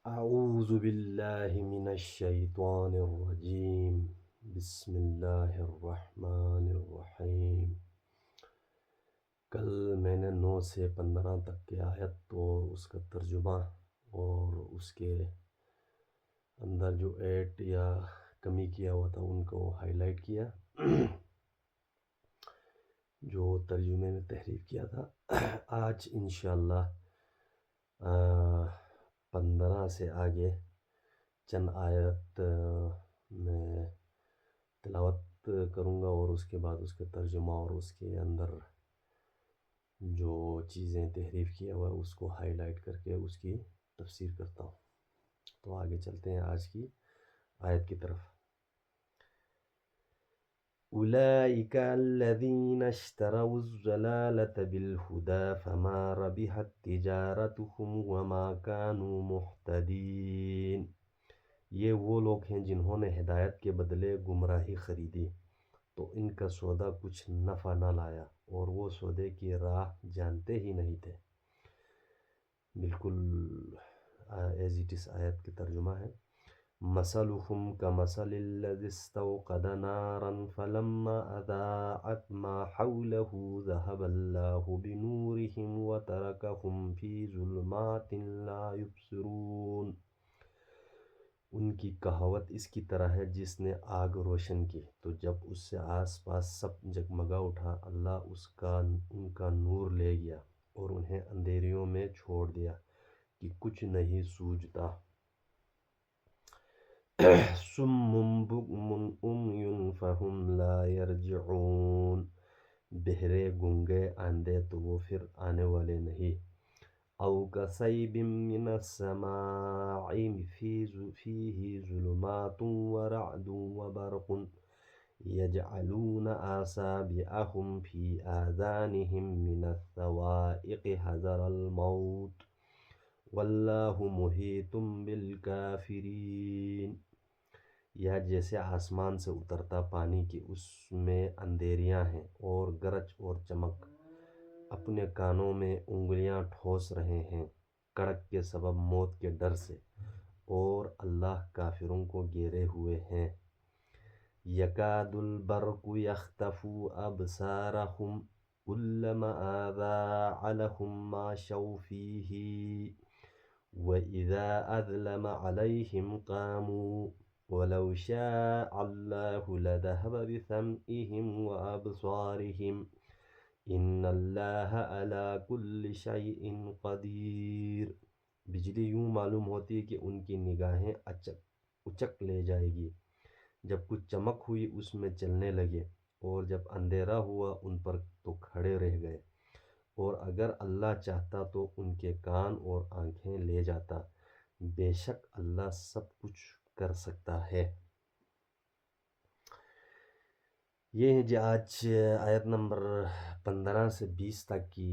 اعوذ باللہ من الشیطان الرجیم بسم اللہ الرحمن الرحیم۔ کل میں نے 9 سے 15 تک کے آیت اور اس کا ترجمہ اور اس کے اندر جو ایڈ یا کمی کیا ہوا تھا ان کو ہائی لائٹ کیا جو ترجمے میں تحریف کیا تھا۔ آج انشاءاللہ 15 سے آگے چند آیت میں تلاوت کروں گا اور اس کے بعد اس کا ترجمہ اور اس کے اندر جو چیزیں تحریف کیا ہوا ہے اس کو ہائی لائٹ کر کے اس کی تفسیر کرتا ہوں۔ تو آگے چلتے ہیں آج کی آیت کی طرف۔ اولئک الذین اشتروا الضلالة بالہدی فما ربحت تجارتهم وما كانوا مہتدین۔ یہ وہ لوگ ہیں جنہوں نے ہدایت کے بدلے گمراہی خریدی تو ان کا سودا کچھ نفع نہ لایا اور وہ سودے کی راہ جانتے ہی نہیں تھے۔ بالکل ایز اٹ از آیت کی ترجمہ ہے۔ مثلهم كمثل الذي استوقد نارا فلما أضاءت ما حوله ذهب الله بنورهم وتركهم في ظلمات لا يبصرون۔ ان کی کہاوت اس کی طرح ہے جس نے آگ روشن کی تو جب اس سے آس پاس سب جگمگا اٹھا، اللہ ان کا نور لے گیا اور انہیں اندھیریوں میں چھوڑ دیا کہ کچھ نہیں سوجھتا۔ صم بکم عمی فہم لا یرجعون۔ بہرے، گونگے، اندھے تو وہ پھر آنے والے نہیں۔ او کصیب من السماء فیہ ظلمات ورعد وبرق یجعلون اصابعهم فی آذانهم من الصواعق حذر الموت واللہ محیط بالکافرین۔ یا جیسے آسمان سے اترتا پانی کہ اس میں اندھیریاں ہیں اور گرج اور چمک، اپنے کانوں میں انگلیاں ٹھوس رہے ہیں کڑک کے سبب موت کے ڈر سے، اور اللہ کافروں کو گھیرے ہوئے ہیں۔ یکاد البرق یخطف ابصارهم کلما اضاء لهم مشوا فیہ وَإِذَا أَظْلَمَ عَلَيْهِمْ قَامُوا وَلَوْ شَاءَ اللَّهُ لَذَهَبَ بِسَمْعِهِمْ وَأَبْصَارِهِمْ إِنَّ اللَّهَ عَلَى كُلِّ شَيْءٍ قَدِيرٌ۔ بجلی یوں معلوم ہوتی ہے کہ ان کی نگاہیں اچک لے جائے گی۔ جب کچھ چمک ہوئی اس میں چلنے لگے، اور جب اندھیرا ہوا ان پر تو کھڑے رہ گئے، اور اگر اللہ چاہتا تو ان کے کان اور آنکھیں لے جاتا، بے شک اللہ سب کچھ کر سکتا ہے۔ یہ ہے جی آج آیت نمبر 15 سے 20 تک کی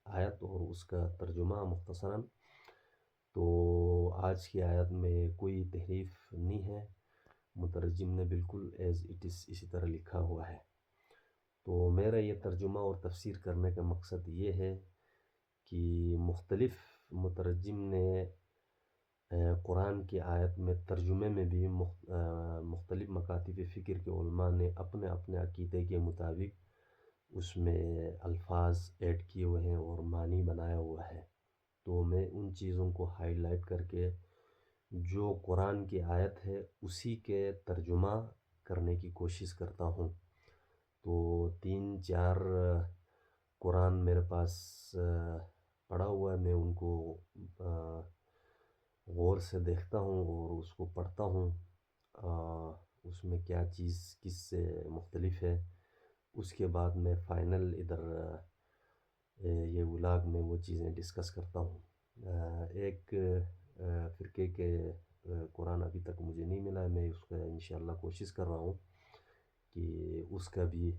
آیت اور اس کا ترجمہ مختصراً۔ تو آج کی آیت میں کوئی تحریف نہیں ہے، مترجم نے بالکل ایز اٹ از اسی طرح لکھا ہوا ہے۔ تو میرا یہ ترجمہ اور تفسیر کرنے کا مقصد یہ ہے کہ مختلف مترجم نے قرآن کی آیت میں ترجمے میں بھی مختلف مکاتب فکر کے علماء نے اپنے اپنے عقیدے کے مطابق اس میں الفاظ ایڈ کیے ہوئے ہیں اور معنی بنایا ہوا ہے۔ تو میں ان چیزوں کو ہائی لائٹ کر کے جو قرآن کی آیت ہے اسی کے ترجمہ کرنے کی کوشش کرتا ہوں۔ تو 3-4 قرآن میرے پاس پڑھا ہوا ہے، میں ان کو غور سے دیکھتا ہوں اور اس کو پڑھتا ہوں، اس میں کیا چیز کس سے مختلف ہے، اس کے بعد میں فائنل ادھر یہ ولاگ میں وہ چیزیں ڈسکس کرتا ہوں۔ ایک فرقے کے قرآن ابھی تک مجھے نہیں ملا ہے، میں اس کا انشاءاللہ کوشش کر رہا ہوں کہ اس کا بھی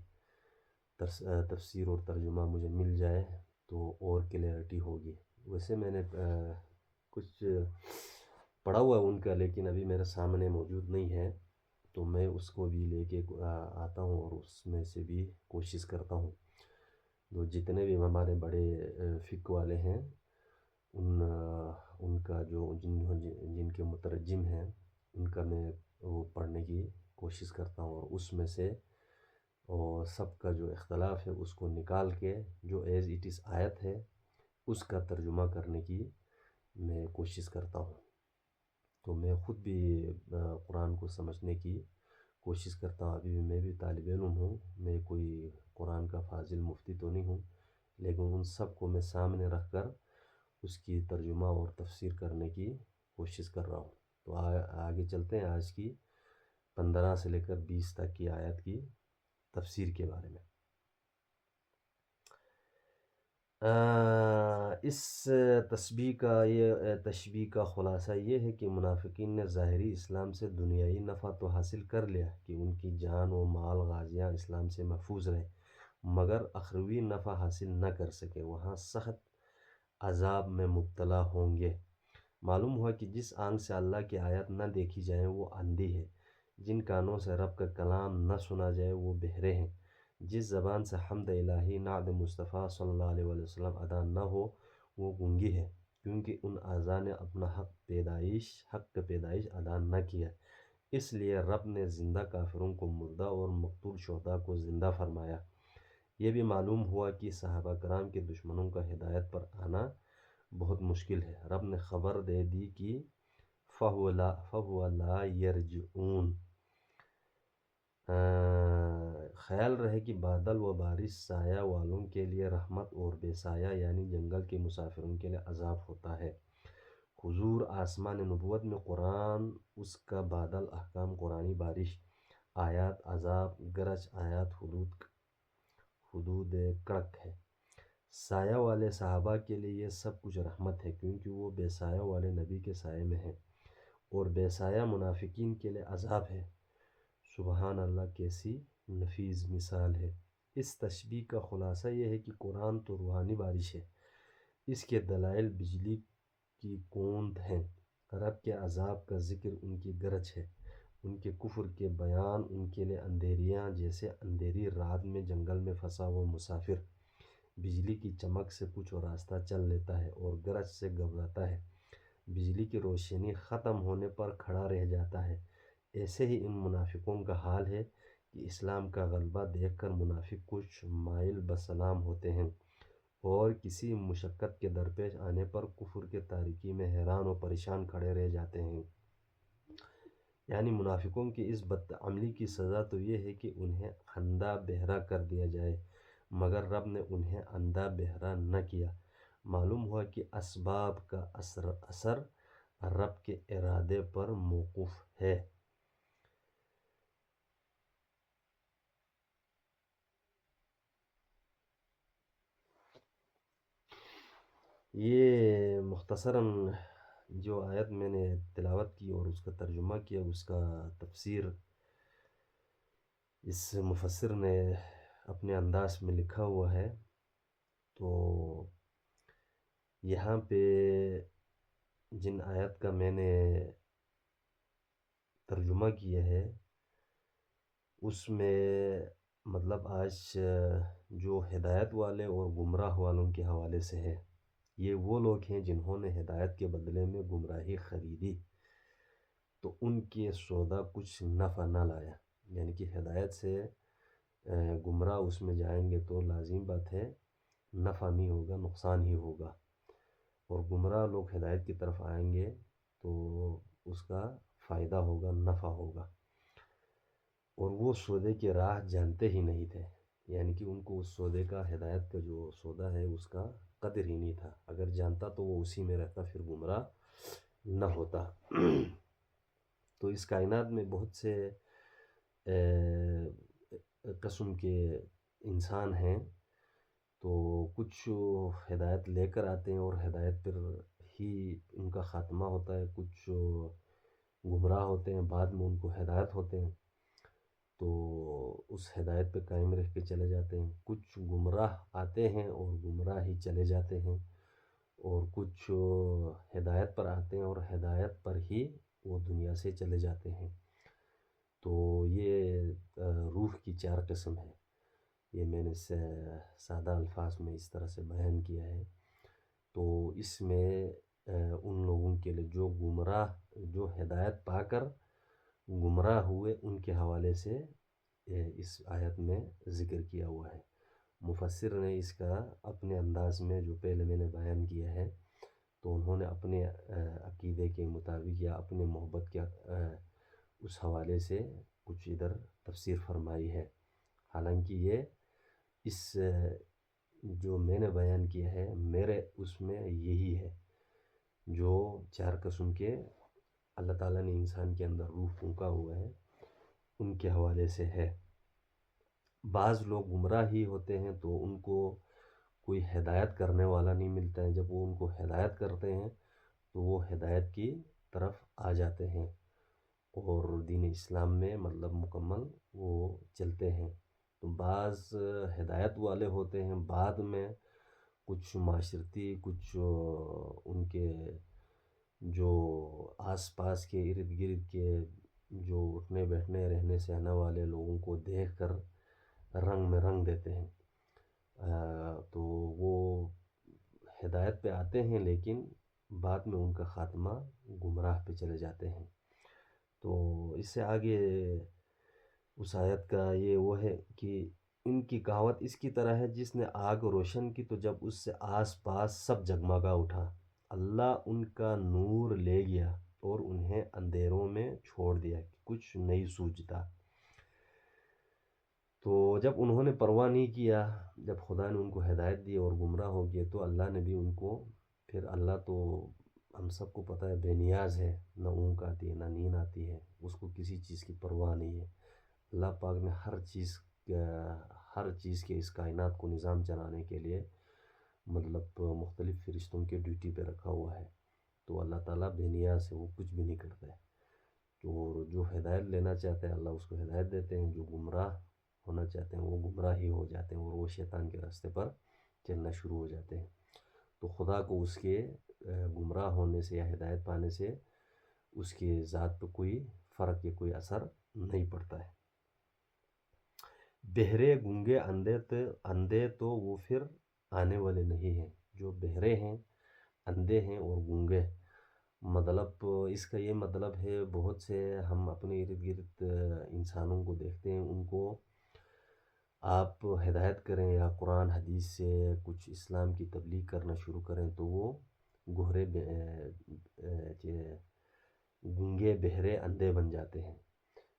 تفسیر اور ترجمہ مجھے مل جائے تو اور کلیئرٹی ہوگی۔ ویسے میں نے کچھ پڑھا ہوا ہے ان کا، لیکن ابھی میرے سامنے موجود نہیں ہے، تو میں اس کو بھی لے کے آتا ہوں اور اس میں سے بھی کوشش کرتا ہوں۔ تو جتنے بھی ہمارے بڑے فقہ والے ہیں ان کا جو جن کے مترجم ہیں ان کا میں وہ پڑھنے کی کوشش کرتا ہوں، اور اس میں سے اور سب کا جو اختلاف ہے اس کو نکال کے جو ایز اٹ از آیت ہے اس کا ترجمہ کرنے کی میں کوشش کرتا ہوں۔ تو میں خود بھی قرآن کو سمجھنے کی کوشش کرتا ہوں۔ ابھی میں بھی طالب علم ہوں، میں کوئی قرآن کا فاضل مفتی تو نہیں ہوں، لیکن ان سب کو میں سامنے رکھ کر اس کی ترجمہ اور تفسیر کرنے کی کوشش کر رہا ہوں۔ تو آگے چلتے ہیں آج کی 15 سے لے کر 20 تک کی آیت کی تفسیر کے بارے میں۔ اس تشبیہ کا خلاصہ یہ ہے کہ منافقین نے ظاہری اسلام سے دنیائی نفع تو حاصل کر لیا کہ ان کی جان و مال غازیاں اسلام سے محفوظ رہے، مگر اخروی نفع حاصل نہ کر سکے، وہاں سخت عذاب میں مبتلا ہوں گے۔ معلوم ہوا کہ جس آنکھ سے اللہ کی آیات نہ دیکھی جائیں وہ اندھی ہے، جن کانوں سے رب کا کلام نہ سنا جائے وہ بہرے ہیں، جس زبان سے حمد الہی نعت مصطفیٰ صلی اللہ علیہ وسلم ادا نہ ہو وہ گونگی ہے، کیونکہ ان اعضاء نے اپنا حق پیدائش ادا نہ کیا۔ اس لیے رب نے زندہ کافروں کو مردہ اور مقتول شہداء کو زندہ فرمایا۔ یہ بھی معلوم ہوا کہ صحابہ کرام کے دشمنوں کا ہدایت پر آنا بہت مشکل ہے۔ رب نے خبر دے دی کہ فَهُوَ لَا يَرْجِعُونَ۔ خیال رہے کہ بادل و بارش سایہ والوں کے لیے رحمت اور بے سایہ یعنی جنگل کے مسافروں کے لیے عذاب ہوتا ہے۔ حضور آسمان نبوت میں قرآن، اس کا بادل احکام قرآنی بارش، آیات عذاب گرج، آیات حدود کڑک ہے۔ سایہ والے صحابہ کے لیے یہ سب کچھ رحمت ہے، کیونکہ وہ بے سایہ والے نبی کے سائے میں ہیں، اور بے سایہ منافقین کے لیے عذاب ہے۔ سبحان اللہ، کیسی نفیس مثال ہے۔ اس تشبیہ کا خلاصہ یہ ہے کہ قرآن تو روحانی بارش ہے، اس کے دلائل بجلی کی کوند ہیں، رب کے عذاب کا ذکر ان کی گرج ہے، ان کے کفر کے بیان ان کے لیے اندھیریاں، جیسے اندھیری رات میں جنگل میں پھنسا ہوا مسافر بجلی کی چمک سے کچھ راستہ چل لیتا ہے اور گرج سے گھبراتا ہے، بجلی کی روشنی ختم ہونے پر کھڑا رہ جاتا ہے۔ ایسے ہی ان منافقوں کا حال ہے کہ اسلام کا غلبہ دیکھ کر منافق کچھ مائل بسلام ہوتے ہیں، اور کسی مشقت کے درپیش آنے پر کفر کے تاریکی میں حیران و پریشان کھڑے رہ جاتے ہیں۔ یعنی منافقوں کی اس بدعملی کی سزا تو یہ ہے کہ انہیں اندھا بہرا کر دیا جائے، مگر رب نے انہیں اندھا بہرا نہ کیا۔ معلوم ہوا کہ اسباب کا اثر رب کے ارادے پر موقوف ہے۔ یہ مختصراً جو آیت میں نے تلاوت کی اور اس کا ترجمہ کیا، اس کا تفسیر اس مفسر نے اپنے انداز میں لکھا ہوا ہے۔ تو یہاں پہ جن آیت کا میں نے ترجمہ کیا ہے اس میں مطلب آج جو ہدایت والے اور گمراہ والوں کے حوالے سے ہے، یہ وہ لوگ ہیں جنہوں نے ہدایت کے بدلے میں گمراہی خریدی، تو ان کے سودا کچھ نفع نہ لایا۔ یعنی کہ ہدایت سے گمراہ اس میں جائیں گے تو لازم بات ہے نفع نہیں ہوگا، نقصان ہی ہوگا، اور گمراہ لوگ ہدایت کی طرف آئیں گے تو اس کا فائدہ ہوگا، نفع ہوگا، اور وہ سودے کی راہ جانتے ہی نہیں تھے۔ یعنی کہ ان کو اس سودے کا، ہدایت کا جو سودا ہے اس کا قدر ہی نہیں تھا، اگر جانتا تو وہ اسی میں رہتا، پھر گمراہ نہ ہوتا۔ تو اس کائنات میں بہت سے قسم کے انسان ہیں، تو کچھ ہدایت لے کر آتے ہیں اور ہدایت پر ہی ان کا خاتمہ ہوتا ہے، کچھ گمراہ ہوتے ہیں، بعد میں ان کو ہدایت ہوتے ہیں تو اس ہدایت پہ قائم رہ کے چلے جاتے ہیں۔ کچھ گمراہ آتے ہیں اور گمراہ ہی چلے جاتے ہیں، اور کچھ ہدایت پر آتے ہیں اور ہدایت پر ہی وہ دنیا سے چلے جاتے ہیں۔ تو یہ روح کی 4 قسم ہے، یہ میں نے سادہ الفاظ میں اس طرح سے بیان کیا ہے۔ تو اس میں ان لوگوں لوگوں کے لیے جو ہدایت پا کر گمراہ ہوئے ان کے حوالے سے اس آیت میں ذکر کیا ہوا ہے۔ مفسر نے اس کا اپنے انداز میں جو پہلے میں نے بیان کیا ہے، تو انہوں نے اپنے عقیدے کے مطابق یا اپنے محبت کے اس حوالے سے کچھ ادھر تفسیر فرمائی ہے۔ حالانکہ یہ اس جو میں نے بیان کیا ہے میرے اس میں یہی ہے، جو 4 قسم کے اللہ تعالیٰ نے انسان کے اندر روح پھونکا ہوا ہے ان کے حوالے سے ہے۔ بعض لوگ گمراہ ہی ہوتے ہیں تو ان کو کوئی ہدایت کرنے والا نہیں ملتا ہے، جب وہ ان کو ہدایت کرتے ہیں تو وہ ہدایت کی طرف آ جاتے ہیں اور دین اسلام میں مطلب مکمل وہ چلتے ہیں۔ تو بعض ہدایت والے ہوتے ہیں، بعد میں کچھ معاشرتی کچھ ان کے جو آس پاس کے ارد گرد کے جو اٹھنے بیٹھنے رہنے سہنے والے لوگوں کو دیکھ کر رنگ میں رنگ دیتے ہیں، تو وہ ہدایت پہ آتے ہیں لیکن بعد میں ان کا خاتمہ گمراہ پہ چلے جاتے ہیں۔ تو اس سے آگے اس آیت کا یہ وہ ہے کہ ان کی کہاوت اس کی طرح ہے، جس نے آگ روشن کی تو جب اس سے آس پاس سب جگمگا اٹھا، اللہ ان کا نور لے گیا اور انہیں اندھیروں میں چھوڑ دیا کہ کچھ نہیں سوجھتا۔ تو جب انہوں نے پرواہ نہیں کیا، جب خدا نے ان کو ہدایت دی اور گمراہ ہو گئے تو اللہ نے بھی ان کو پھر اللہ تو ہم سب کو پتہ ہے بے نیاز ہے، نہ اونگ آتی ہے نہ نیند آتی ہے، اس کو کسی چیز کی پرواہ نہیں ہے۔ اللہ پاک نے ہر چیز کے اس کائنات کو نظام چلانے کے لیے مطلب مختلف فرشتوں کے ڈیوٹی پہ رکھا ہوا ہے، تو اللہ تعالیٰ بے نیاز ہے، وہ کچھ بھی نہیں کرتا ہے۔ تو جو ہدایت لینا چاہتے ہیں اللہ اس کو ہدایت دیتے ہیں، جو گمراہ ہونا چاہتے ہیں وہ گمراہ ہی ہو جاتے ہیں اور وہ شیطان کے راستے پر چلنا شروع ہو جاتے ہیں۔ تو خدا کو اس کے گمراہ ہونے سے یا ہدایت پانے سے اس کی ذات پہ کوئی فرق یا کوئی اثر نہیں پڑتا ہے۔ بہرے گونگے اندھے تو وہ پھر آنے والے نہیں ہیں۔ جو بہرے ہیں، اندھے ہیں اور گونگے، مطلب اس کا یہ مطلب ہے بہت سے ہم اپنے ارد گرد انسانوں کو دیکھتے ہیں، ان کو آپ ہدایت کریں یا قرآن حدیث سے کچھ اسلام کی تبلیغ کرنا شروع کریں تو وہ گونگے بہرے اندھے بن جاتے ہیں۔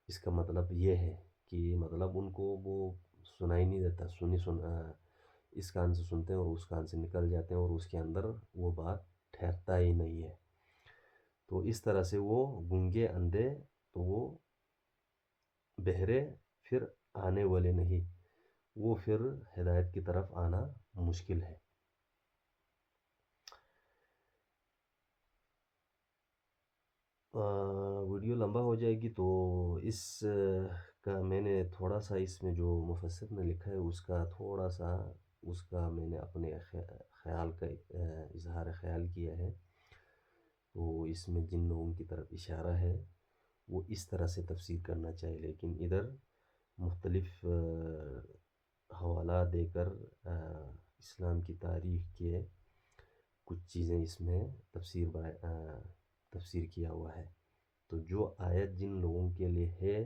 اس کا مطلب یہ ہے کہ مطلب ان کو وہ سنائی نہیں دیتا، اس کان سے سنتے ہیں اور اس کان سے نکل جاتے ہیں اور اس کے اندر وہ بات ٹھہرتا ہی نہیں ہے۔ تو اس طرح سے وہ گونگے اندھے تو وہ بہرے پھر آنے والے نہیں، وہ پھر ہدایت کی طرف آنا مشکل ہے۔ ویڈیو لمبا ہو جائے گی تو اس کا میں نے تھوڑا سا اس میں جو مفسر نے لکھا ہے اس کا تھوڑا سا اس کا میں نے اپنے خیال کا اظہار خیال کیا ہے۔ تو اس میں جن لوگوں کی طرف اشارہ ہے وہ اس طرح سے تفسیر کرنا چاہیے، لیکن ادھر مختلف حوالہ دے کر اسلام کی تاریخ کے کچھ چیزیں اس میں تفسیر کیا ہوا ہے۔ تو جو آیت جن لوگوں کے لیے ہے،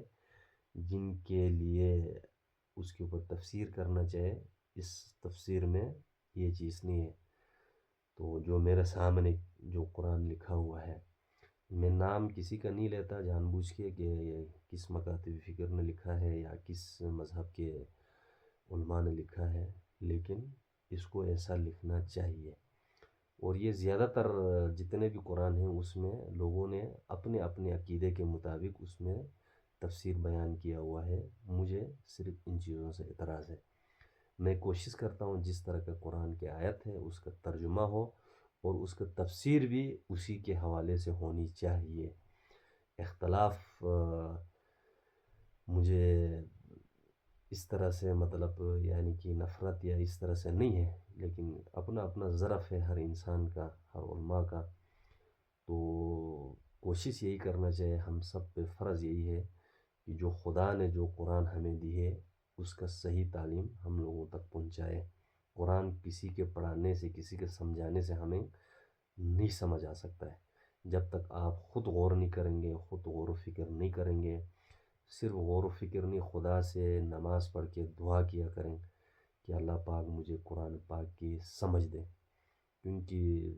جن کے لیے اس کے اوپر تفسیر کرنا چاہے، اس تفسیر میں یہ چیز نہیں ہے۔ تو جو میرے سامنے جو قرآن لکھا ہوا ہے، میں نام کسی کا نہیں لیتا جان بوجھ کے کہ یہ کس مکاتب فکر نے لکھا ہے یا کس مذہب کے علماء نے لکھا ہے، لیکن اس کو ایسا لکھنا چاہیے۔ اور یہ زیادہ تر جتنے بھی قرآن ہیں اس میں لوگوں نے اپنے اپنے عقیدے کے مطابق اس میں تفسیر بیان کیا ہوا ہے۔ مجھے صرف ان چیزوں سے اعتراض ہے۔ میں کوشش کرتا ہوں جس طرح کا قرآن کی آیت ہے اس کا ترجمہ ہو اور اس کا تفسیر بھی اسی کے حوالے سے ہونی چاہیے۔ اختلاف مجھے اس طرح سے مطلب یعنی کہ نفرت یا اس طرح سے نہیں ہے، لیکن اپنا اپنا ظرف ہے ہر انسان کا، ہر علماء کا۔ تو کوشش یہی کرنا چاہیے، ہم سب پہ فرض یہی ہے کہ جو خدا نے جو قرآن ہمیں دی ہے اس کا صحیح تعلیم ہم لوگوں تک پہنچائے۔ قرآن کسی کے پڑھانے سے کسی کے سمجھانے سے ہمیں نہیں سمجھ آ سکتا ہے، جب تک آپ خود غور نہیں کریں گے، خود غور و فکر نہیں کریں گے، صرف غور و فکر نہیں، خدا سے نماز پڑھ کے دعا کیا کریں کہ اللہ پاک مجھے قرآن پاک کی سمجھ دے، کیونکہ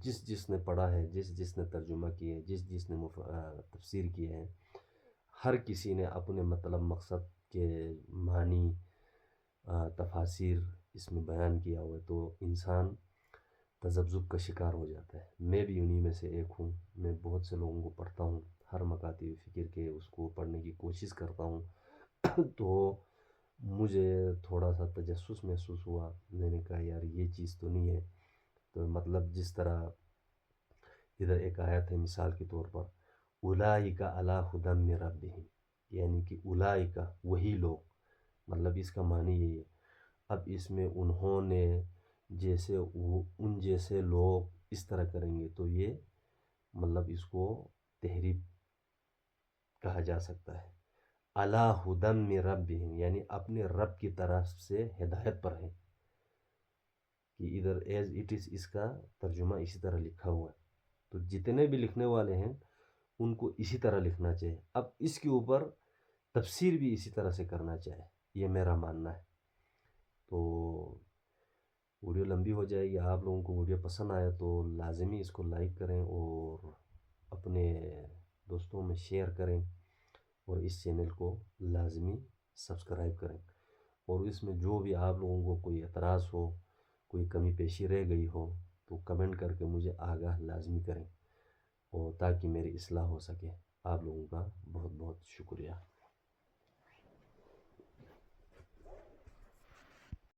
جس نے پڑھا ہے، جس نے ترجمہ کیے ہیں، جس نے تفسیر کیے ہیں، ہر کسی نے اپنے مطلب مقصد کے معنی تفاسیر اس میں بیان کیا ہوا ہے، تو انسان تذبذب کا شکار ہو جاتا ہے۔ میں بھی انہی میں سے ایک ہوں، میں بہت سے لوگوں کو پڑھتا ہوں، ہر مکاتب فکر کے اس کو پڑھنے کی کوشش کرتا ہوں تو مجھے تھوڑا سا تجسس محسوس ہوا، میں نے کہا یار یہ چیز تو نہیں ہے، تو مطلب جس طرح ادھر ایک آیت ہے مثال کے طور پر، اولئک علی ھدی من ربہم، یعنی کہ اولئک وہی لوگ، مطلب اس کا معنی یہی ہے۔ اب اس میں انہوں نے جیسے ان جیسے لوگ اس طرح کریں گے تو یہ مطلب اس کو تحریف کہا جا سکتا ہے۔ علی ھدی من ربہم یعنی اپنے رب کی طرف سے ہدایت پر ہیں، کہ ادھر ایز اٹ از اس کا ترجمہ اسی طرح لکھا ہوا ہے، تو جتنے بھی لکھنے والے ہیں ان کو اسی طرح لکھنا چاہیے۔ اب اس کے اوپر تفسیر بھی اسی طرح سے کرنا چاہیے، یہ میرا ماننا ہے۔ تو ویڈیو لمبی ہو جائے گی، آپ لوگوں کو ویڈیو پسند آیا تو لازمی اس کو لائک کریں اور اپنے دوستوں میں شیئر کریں، اور اس چینل کو لازمی سبسکرائب کریں، اور اس میں جو بھی آپ لوگوں کو کوئی اعتراض ہو، کوئی کمی پیشی رہ گئی ہو تو کمنٹ کر کے مجھے آگاہ لازمی کریں، اور تاکہ میری اصلاح ہو سکے۔ آپ لوگوں کا بہت بہت شکریہ۔